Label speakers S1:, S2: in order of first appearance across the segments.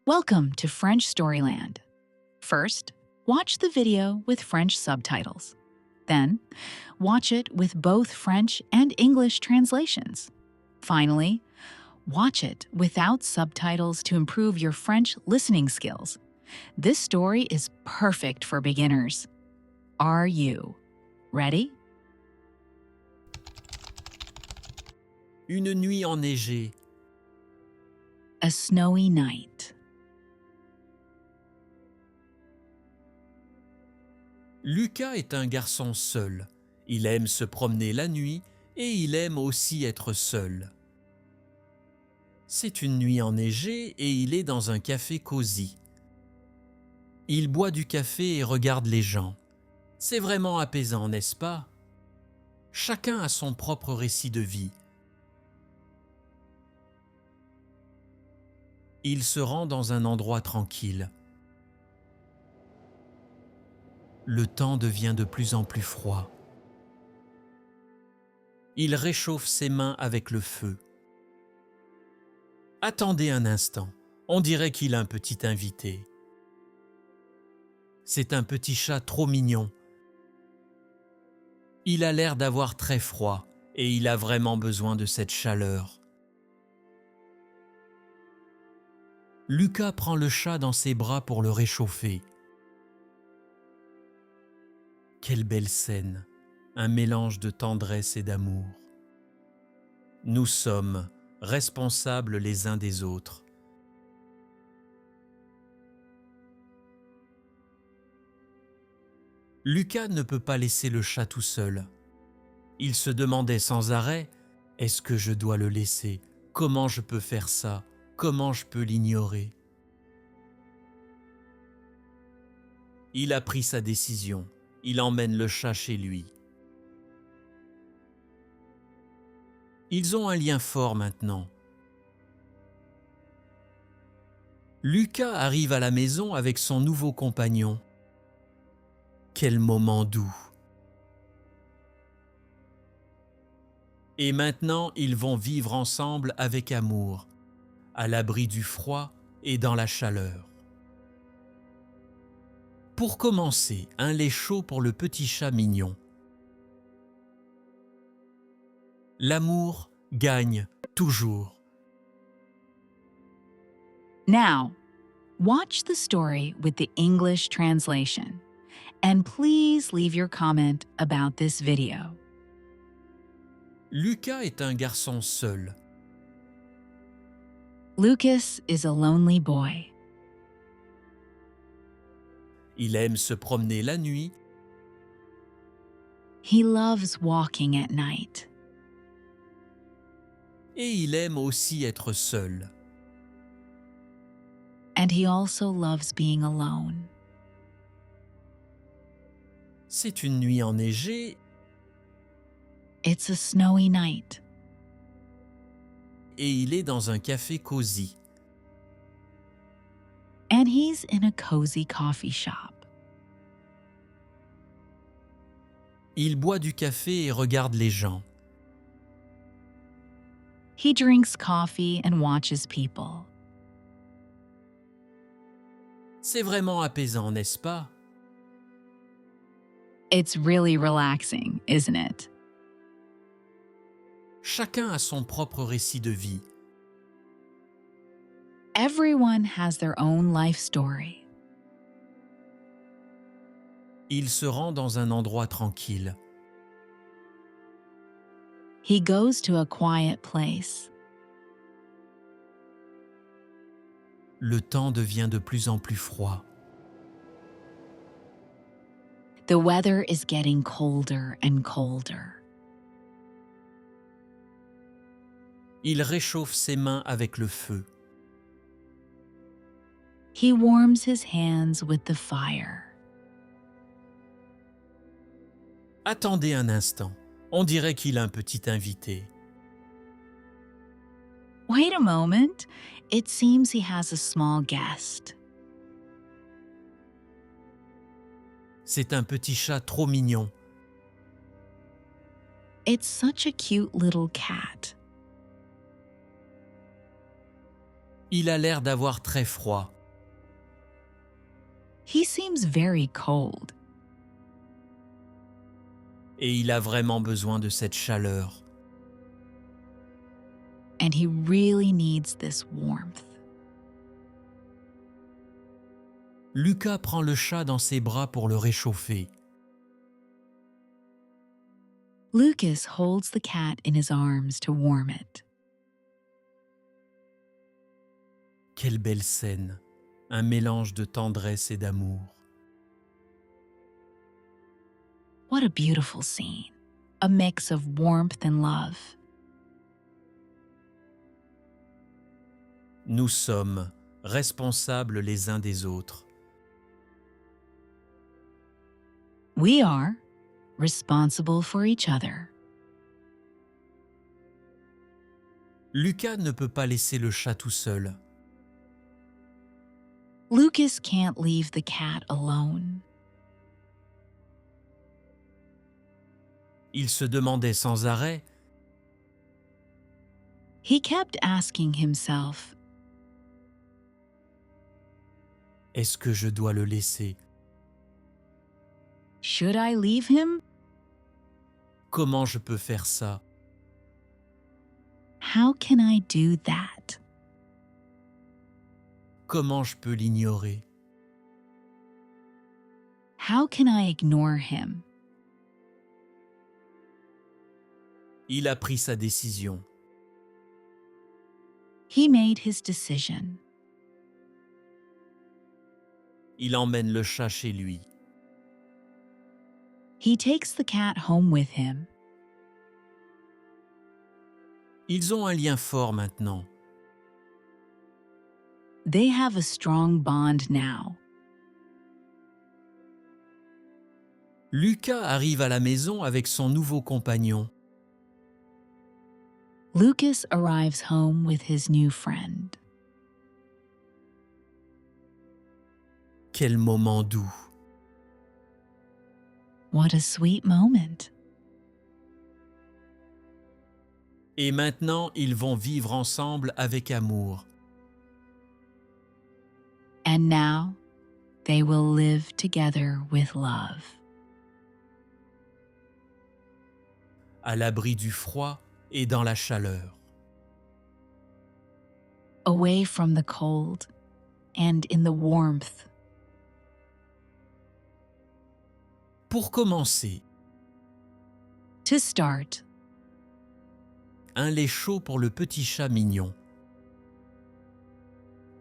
S1: Welcome to French Storyland. First, watch the video with French subtitles. Then, watch it with both French and English translations. Finally, watch it without subtitles to improve your French listening skills. This story is perfect for beginners. Are you ready?
S2: Une nuit enneigée.
S1: A snowy night.
S2: Lucas est un garçon seul. Il aime se promener la nuit et il aime aussi être seul. C'est une nuit enneigée et il est dans un café cosy. Il boit du café et regarde les gens. C'est vraiment apaisant, n'est-ce pas? Chacun a son propre récit de vie. Il se rend dans un endroit tranquille. Le temps devient de plus en plus froid. Il réchauffe ses mains avec le feu. Attendez un instant, on dirait qu'il a un petit invité. C'est un petit chat trop mignon. Il a l'air d'avoir très froid et il a vraiment besoin de cette chaleur. Lucas prend le chat dans ses bras pour le réchauffer. Quelle belle scène, un mélange de tendresse et d'amour. Nous sommes responsables les uns des autres. Lucas ne peut pas laisser le chat tout seul. Il se demandait sans arrêt « Est-ce que je dois le laisser? Comment je peux faire ça? Comment je peux l'ignorer ?» Il a pris sa décision. Il emmène le chat chez lui. Ils ont un lien fort maintenant. Lucas arrive à la maison avec son nouveau compagnon. Quel moment doux! Et maintenant, ils vont vivre ensemble avec amour, à l'abri du froid et dans la chaleur. Pour commencer, un lait chaud pour le petit chat mignon. L'amour gagne toujours.
S1: Now, watch the story with the English translation. And please leave your comment about this video.
S2: Lucas est un garçon seul.
S1: Lucas is a lonely boy.
S2: Il aime se promener la nuit
S1: He loves walking at night.
S2: et il aime aussi être seul.
S1: And he also loves being alone.
S2: C'est une nuit enneigée
S1: It's a snowy night.
S2: et il est dans un café cosy.
S1: And he's in a cozy coffee shop.
S2: Il boit du café et regarde les gens.
S1: He drinks coffee and watches people.
S2: C'est vraiment apaisant, n'est-ce pas?
S1: It's really relaxing, isn't it?
S2: Chacun a son propre récit de vie.
S1: Everyone has their own life story.
S2: Il se rend dans un endroit tranquille.
S1: He goes to a quiet place.
S2: Le temps devient de plus en plus froid.
S1: The weather is getting colder and colder.
S2: Il réchauffe ses mains avec le feu.
S1: He warms his hands with the fire.
S2: Attendez un instant, on dirait qu'il a un petit invité.
S1: Wait a moment. It seems he has a small guest.
S2: C'est un petit chat trop mignon.
S1: It's such a cute little cat.
S2: Il a l'air d'avoir très froid
S1: He seems very cold.
S2: Et il a vraiment besoin de cette chaleur.
S1: And he really needs this warmth.
S2: Lucas prend le chat dans ses bras pour le réchauffer.
S1: Lucas holds the cat in his arms to warm it.
S2: Quelle belle scène, un mélange de tendresse et d'amour.
S1: What a beautiful scene. A mix of warmth and love.
S2: Nous sommes responsables les uns des autres.
S1: We are responsible for each other.
S2: Lucas ne peut pas laisser le chat tout seul.
S1: Lucas can't leave the cat alone.
S2: Il se demandait sans arrêt
S1: He kept asking himself,
S2: « Est-ce que je dois le laisser?
S1: should I leave him?
S2: Comment je peux faire ça?
S1: How can I do that?
S2: Comment je peux l'ignorer?
S1: How can I ignore him?
S2: Il a pris sa décision.
S1: He made his decision.
S2: Il emmène le chat chez lui.
S1: He takes the cat home with him.
S2: Ils ont un lien fort maintenant.
S1: They have a strong bond now.
S2: Lucas arrive à la maison avec son nouveau compagnon.
S1: Lucas arrives home with his new friend.
S2: Quel moment doux.
S1: What a sweet moment.
S2: Et maintenant, ils vont vivre ensemble avec amour.
S1: And now they will live together with love.
S2: À l'abri du froid et dans la chaleur.
S1: Away from the cold and in the warmth.
S2: Pour commencer,
S1: To start,
S2: un lait chaud pour le petit chat mignon.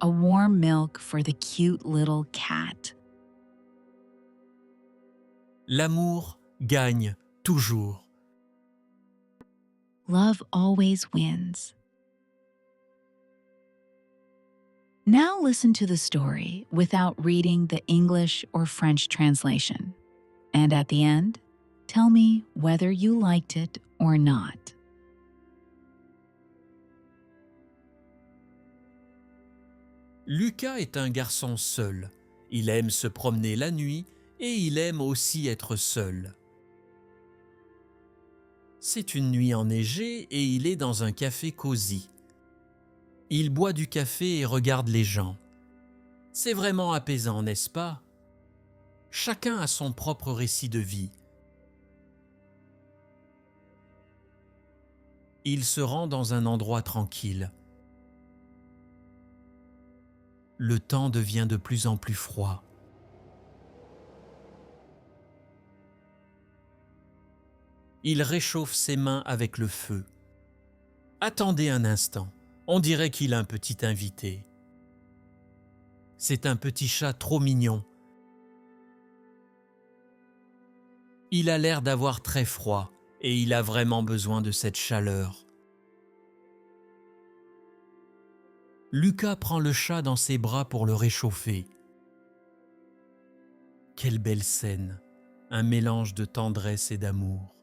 S1: a warm milk for the cute little cat.
S2: L'amour gagne toujours.
S1: Love always wins. Now listen to the story without reading the English or French translation. And at the end, tell me whether you liked it or not.
S2: Lucas est un garçon seul. Il aime se promener la nuit et il aime aussi être seul. C'est une nuit enneigée et il est dans un café cosy. Il boit du café et regarde les gens. C'est vraiment apaisant, n'est-ce pas? Chacun a son propre récit de vie. Il se rend dans un endroit tranquille. Le temps devient de plus en plus froid. Il réchauffe ses mains avec le feu. Attendez un instant, on dirait qu'il a un petit invité. C'est un petit chat trop mignon. Il a l'air d'avoir très froid et il a vraiment besoin de cette chaleur. Lucas prend le chat dans ses bras pour le réchauffer. Quelle belle scène, un mélange de tendresse et d'amour.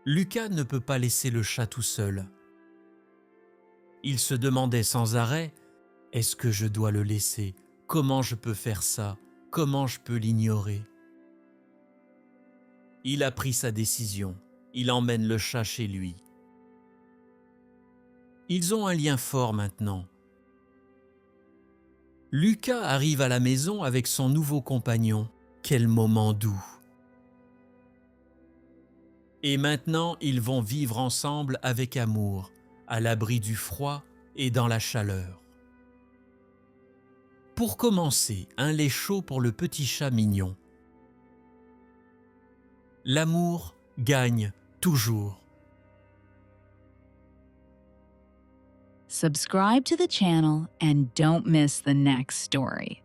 S2: Lucas ne peut pas laisser le chat tout seul. Il se demandait sans arrêt, « Est-ce que je dois le laisser? Comment je peux faire ça? Comment je peux l'ignorer ?» Il a pris sa décision. Il emmène le chat chez lui. Ils ont un lien fort maintenant. Lucas arrive à la maison avec son nouveau compagnon. Quel moment doux! Et maintenant, ils vont vivre ensemble avec amour, à l'abri du froid et dans la chaleur. Pour commencer, un lait chaud pour le petit chat mignon. L'amour gagne toujours.
S1: Subscribe to the channel and don't miss the next story.